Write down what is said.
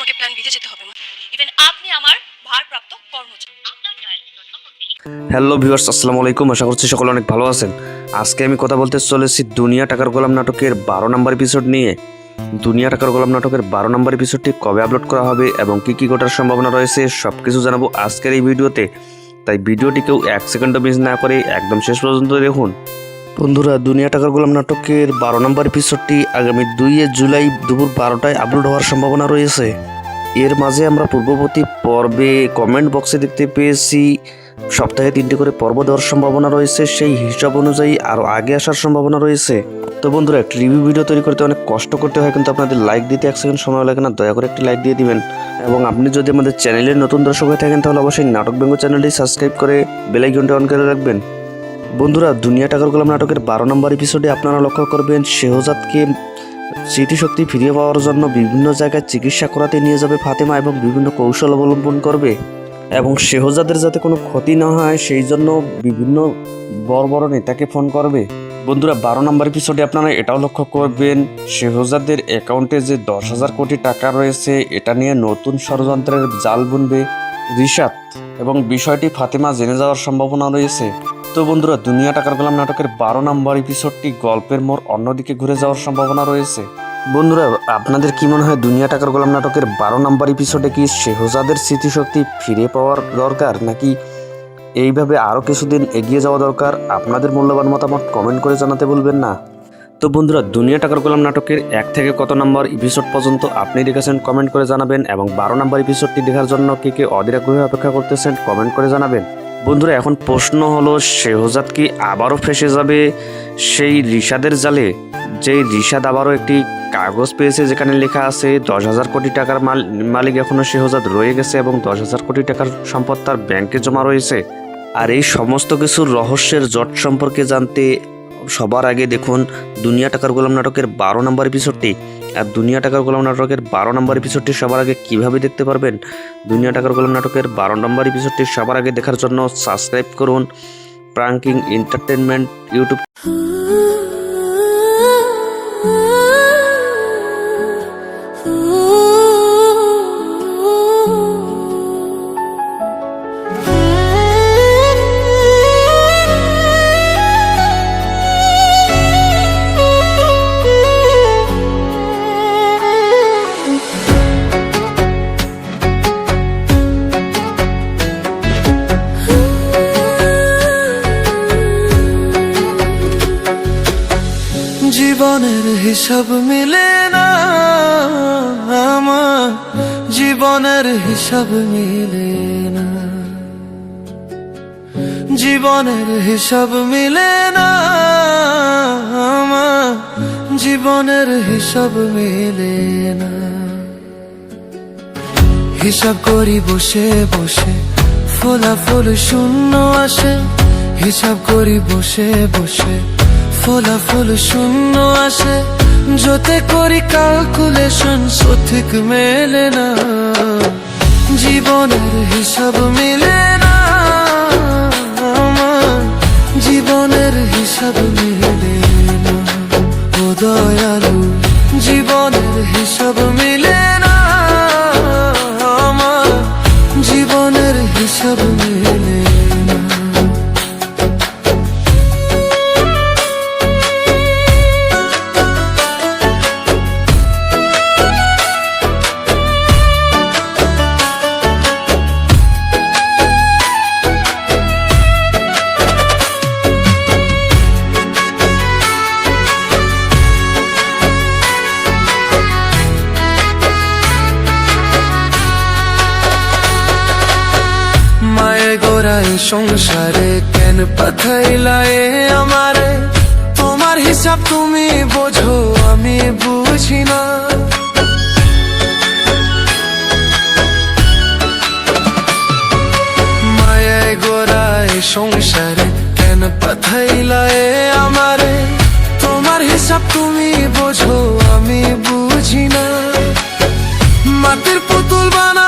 আমাকে প্ল্যান বিতে যেতে হবে না। ইভেন আপনি আমার ভারপ্রাপ্ত কর্মচারী। হ্যালো ভিউয়ার্স, আসসালামু আলাইকুম। আশা করছি সকলে অনেক ভালো আছেন। আজকে আমি কথা বলতে চলেছি দুনিয়া টাকার গোলাম নাটকের 12 নম্বর এপিসোড নিয়ে। দুনিয়া টাকার গোলাম নাটকের 12 নম্বর এপিসোডটি কবে আপলোড করা হবে এবং কী ঘটার সম্ভাবনা রয়েছে সব কিছু জানাবো আজকের এই ভিডিওতে। তাই ভিডিওটি কেউ 1 সেকেন্ডও মিস না করে একদম শেষ পর্যন্ত দেখুন। বন্ধুরা, দুনিয়া টাকার গোলাম নাটকের 12 নম্বর এপিসোডটি আগামী 2 জুলাই দুপুর 12টায় আপলোড হওয়ার সম্ভাবনা রয়েছে। এর মাঝে আমরা পূর্ববর্তী পর্বে কমেন্ট বক্সে দেখতে পেয়েছি সপ্তাহে 3টি করে পর্ব দেওয়ার সম্ভাবনা রয়েছে। সেই হিসাব অনুযায়ী আরও আগে আসার সম্ভাবনা রয়েছে। তো বন্ধুরা, একটি রিভিউ ভিডিও তৈরি করতে অনেক কষ্ট করতে হয়, কিন্তু আপনাদের লাইক দিতে 1 সেকেন্ড সময় লাগে না। দয়া করে একটি লাইক দিয়ে দিবেন এবং আপনি যদি আমাদের চ্যানেলের নতুন দর্শক হয়ে থাকেন তাহলে অবশ্যই নাটক ব্যঙ্গ চ্যানেলটি সাবস্ক্রাইব করে বেল আইকনটি অন করে রাখবেন। বন্ধুরা, দুনিয়া টাকার গোলাম নাটকের 12 নম্বর এপিসোডে আপনারা লক্ষ্য করবেন শেহজাদকে স্মৃতিশক্তি ফিরিয়ে পাওয়ার জন্য বিভিন্ন জায়গায় চিকিৎসা করাতে নিয়ে যাবে ফাতেমা এবং বিভিন্ন কৌশল অবলম্বন করবে এবং শেহজাদের যাতে কোনো ক্ষতি না হয় সেই জন্য বিভিন্ন বড় বড় নেতাকে ফোন করবে। বন্ধুরা, 12 নম্বর এপিসোডে আপনারা এটাও লক্ষ্য করবেন শেহজাদের অ্যাকাউন্টে যে 10,000 কোটি টাকা রয়েছে এটা নিয়ে নতুন ষড়যন্ত্রের জাল বুনবে রিশাদ এবং বিষয়টি ফাতেমা জেনে যাওয়ার সম্ভাবনা রয়েছে। তো বন্ধুরা, দুনিয়া টাকার গোলাম নাটকের 12 নম্বর এপিসোডটি গল্পের মোড় অন্যদিকে ঘুরে যাওয়ার সম্ভাবনা রয়েছে। বন্ধুরা, আপনাদের কি মনে হয় দুনিয়া টাকার গোলাম নাটকের 12 নম্বর এপিসোডে কি শেহজাদের স্মৃতিশক্তি ফিরে পাওয়ার দরকার নাকি এইভাবে আরও কিছুদিন এগিয়ে যাওয়া দরকার? আপনাদের মূল্যবান মতামত কমেন্ট করে জানাতে ভুলবেন না। তো বন্ধুরা, দুনিয়া টাকার গোলাম নাটকের 1 থেকে কত নম্বর এপিসোড পর্যন্ত আপনি দেখেছেন কমেন্ট করে জানাবেন এবং 12 নম্বর এপিসোডটি দেখার জন্য কে অধীর আগ্রহে অপেক্ষা করতেছেন কমেন্ট করে জানাবেন। বন্ধুরা, এখন প্রশ্ন হলো শেহজাদ কি আবারও ফেঁসে যাবে সেই রিশাদের জালে? যেই রিশাদ আবারও একটি কাগজ পেয়েছে যেখানে লেখা আছে 10,000 কোটি টাকার মালিক এখনও শেহজাদ রয়ে গেছে এবং 10,000 কোটি টাকার সম্পদ তার ব্যাংকে জমা রয়েছে। আর এই সমস্ত কিছুর রহস্যের জট সম্পর্কে জানতে সবার আগে দেখুন দুনিয়া টাকার গোলাম নাটকের 12 নম্বর এপিসোডটি। আর দুনিয়া টাকার গোলাম নাটকের 12 নম্বর এপিসোডটি সবার আগে কিভাবে দেখতে পারবেন? দুনিয়া টাকার গোলাম নাটকের 12 নম্বর এপিসোডটি সবার আগে দেখার জন্য সাবস্ক্রাইব করুন প্রাঙ্কিং এন্টারটেনমেন্ট ইউটিউব। জীবনের হিসাব মিলে না আমার, জীবনের হিসাব মিলে না, জীবনের হিসাব মিলে না আমার, জীবনের হিসাব মিলে না। হিসাব করি বসে বসে ফলাফল শূন্য আসে, হিসাব করি বসে বসে ফলাফল শূন্য আসে, যতে করি ক্যালকুলেশন সঠিক মেলে না, জীবনের হিসাব মিলে না আমার, জীবনের হিসাব মিলে না। ও দয়ালু, জীবনের হিসাব মিলে না আমার, জীবনের হিসাব মিলে না। গোড়ায় সংসারে কেন পাঠাইলা এ আমারে? তোমার হিসাব তুমি বোঝো আমি বুঝি না, মায়ায় গোড়ায় সংসারে কেন পাঠাইলা এ আমারে? তোমার হিসাব তুমি বোঝো আমি বুঝি না, মাটির পুতুল বানা